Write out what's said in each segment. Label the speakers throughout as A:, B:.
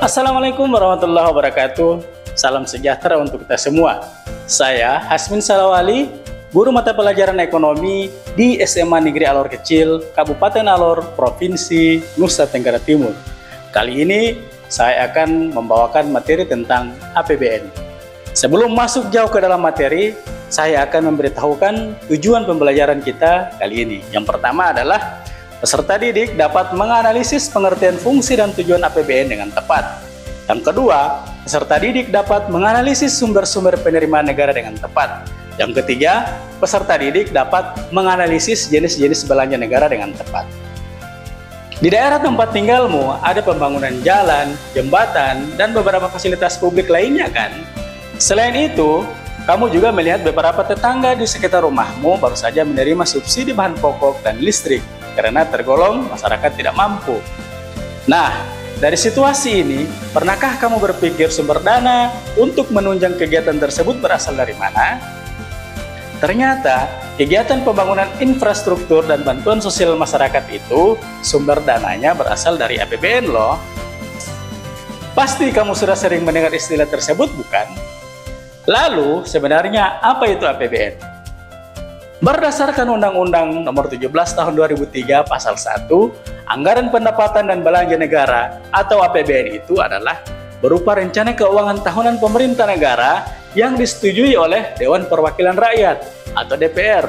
A: Assalamualaikum warahmatullahi wabarakatuh. Salam sejahtera untuk kita semua. Saya Hasmin Salawali, guru mata pelajaran ekonomi di SMA Negeri Alor Kecil, Kabupaten Alor, Provinsi Nusa Tenggara Timur. Kali ini saya akan membawakan materi tentang APBN. Sebelum masuk jauh ke dalam materi, saya akan memberitahukan tujuan pembelajaran kita kali ini. Yang pertama adalah peserta didik dapat menganalisis pengertian fungsi dan tujuan APBN dengan tepat. Yang kedua, peserta didik dapat menganalisis sumber-sumber penerimaan negara dengan tepat. Yang ketiga, peserta didik dapat menganalisis jenis-jenis belanja negara dengan tepat. Di daerah tempat tinggalmu ada pembangunan jalan, jembatan, dan beberapa fasilitas publik lainnya kan? Selain itu, kamu juga melihat beberapa tetangga di sekitar rumahmu baru saja menerima subsidi bahan pokok dan listrik karena tergolong masyarakat tidak mampu. Nah, dari situasi ini, pernahkah kamu berpikir sumber dana untuk menunjang kegiatan tersebut berasal dari mana? Ternyata, kegiatan pembangunan infrastruktur dan bantuan sosial masyarakat itu sumber dananya berasal dari APBN loh. Pasti kamu sudah sering mendengar istilah tersebut, bukan? Lalu, sebenarnya apa itu APBN? Berdasarkan Undang-Undang Nomor 17 Tahun 2003 Pasal 1, anggaran pendapatan dan belanja negara atau APBN itu adalah berupa rencana keuangan tahunan pemerintah negara yang disetujui oleh Dewan Perwakilan Rakyat atau DPR.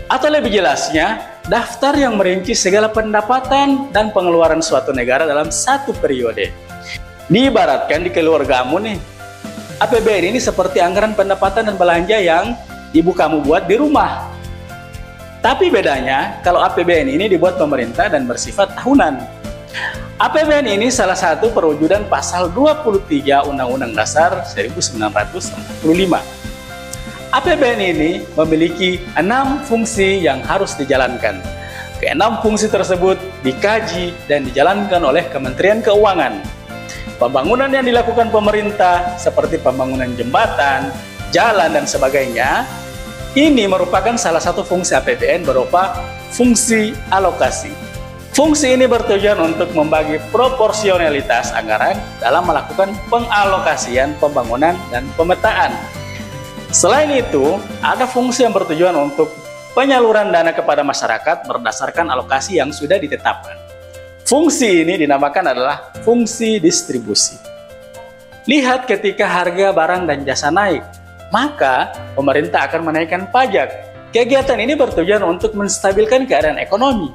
A: Atau lebih jelasnya, daftar yang merinci segala pendapatan dan pengeluaran suatu negara dalam satu periode. Diibaratkan di keluargamu nih, APBN ini seperti anggaran pendapatan dan belanja yang ibu kamu buat di rumah. Tapi bedanya, kalau APBN ini dibuat pemerintah dan bersifat tahunan. APBN ini salah satu perwujudan pasal 23 Undang-Undang Dasar 1945. APBN ini memiliki 6 fungsi yang harus dijalankan. Keenam fungsi tersebut dikaji dan dijalankan oleh Kementerian Keuangan. Pembangunan yang dilakukan pemerintah seperti pembangunan jembatan, jalan, dan sebagainya, ini merupakan salah satu fungsi APBN berupa fungsi alokasi. Fungsi ini bertujuan untuk membagi proporsionalitas anggaran dalam melakukan pengalokasian pembangunan dan pemetaan. Selain itu, ada fungsi yang bertujuan untuk penyaluran dana kepada masyarakat berdasarkan alokasi yang sudah ditetapkan. Fungsi ini dinamakan adalah fungsi distribusi. Lihat ketika harga barang dan jasa naik, maka pemerintah akan menaikkan pajak. Kegiatan ini bertujuan untuk menstabilkan keadaan ekonomi,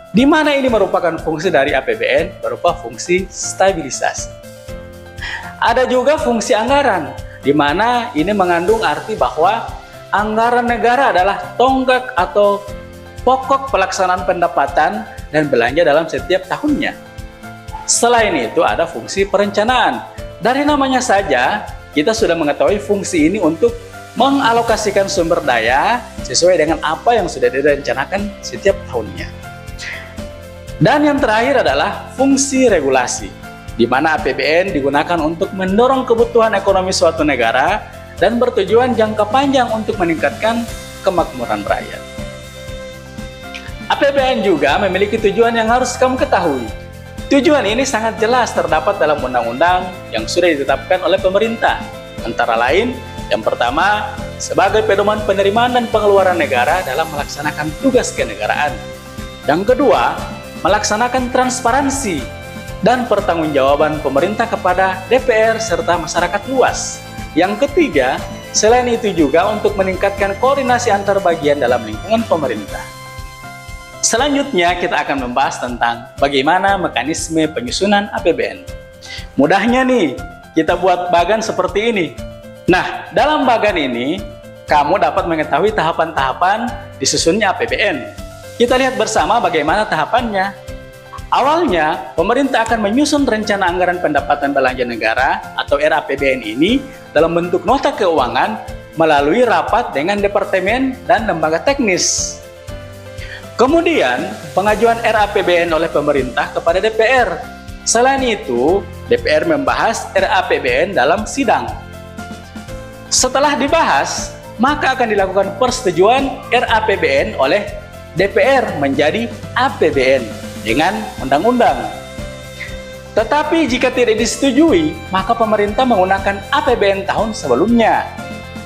A: di mana ini merupakan fungsi dari APBN berupa fungsi stabilisasi. Ada juga fungsi anggaran, di mana ini mengandung arti bahwa anggaran negara adalah tonggak atau pokok pelaksanaan pendapatan dan belanja dalam setiap tahunnya. Selain itu ada fungsi perencanaan. Dari namanya saja, kita sudah mengetahui fungsi ini untuk mengalokasikan sumber daya sesuai dengan apa yang sudah direncanakan setiap tahunnya. Dan yang terakhir adalah fungsi regulasi, di mana APBN digunakan untuk mendorong kebutuhan ekonomi suatu negara dan bertujuan jangka panjang untuk meningkatkan kemakmuran rakyat. APBN juga memiliki tujuan yang harus kamu ketahui. Tujuan ini sangat jelas terdapat dalam undang-undang yang sudah ditetapkan oleh pemerintah. Antara lain, yang pertama, sebagai pedoman penerimaan dan pengeluaran negara dalam melaksanakan tugas kenegaraan. Yang kedua, melaksanakan transparansi dan pertanggungjawaban pemerintah kepada DPR serta masyarakat luas. Yang ketiga, selain itu juga untuk meningkatkan koordinasi antar bagian dalam lingkungan pemerintah. Selanjutnya kita akan membahas tentang bagaimana mekanisme penyusunan APBN. Mudahnya nih, kita buat bagan seperti ini. Nah, dalam bagan ini, kamu dapat mengetahui tahapan-tahapan disusunnya APBN. Kita lihat bersama bagaimana tahapannya. Awalnya, pemerintah akan menyusun rencana anggaran pendapatan belanja negara atau RAPBN ini dalam bentuk nota keuangan melalui rapat dengan departemen dan lembaga teknis. Kemudian, pengajuan RAPBN oleh pemerintah kepada DPR. Selain itu, DPR membahas RAPBN dalam sidang. Setelah dibahas, maka akan dilakukan persetujuan RAPBN oleh DPR menjadi APBN dengan undang-undang. Tetapi jika tidak disetujui, maka pemerintah menggunakan APBN tahun sebelumnya.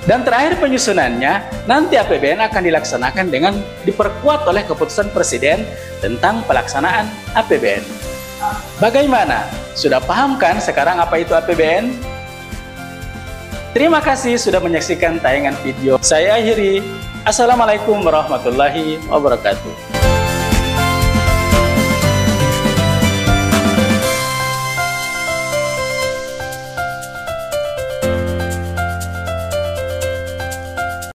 A: Dan terakhir penyusunannya, nanti APBN akan dilaksanakan dengan diperkuat oleh keputusan Presiden tentang pelaksanaan APBN. Bagaimana? Sudah paham kan sekarang apa itu APBN? Terima kasih sudah menyaksikan tayangan video. Saya akhiri. Assalamualaikum warahmatullahi wabarakatuh.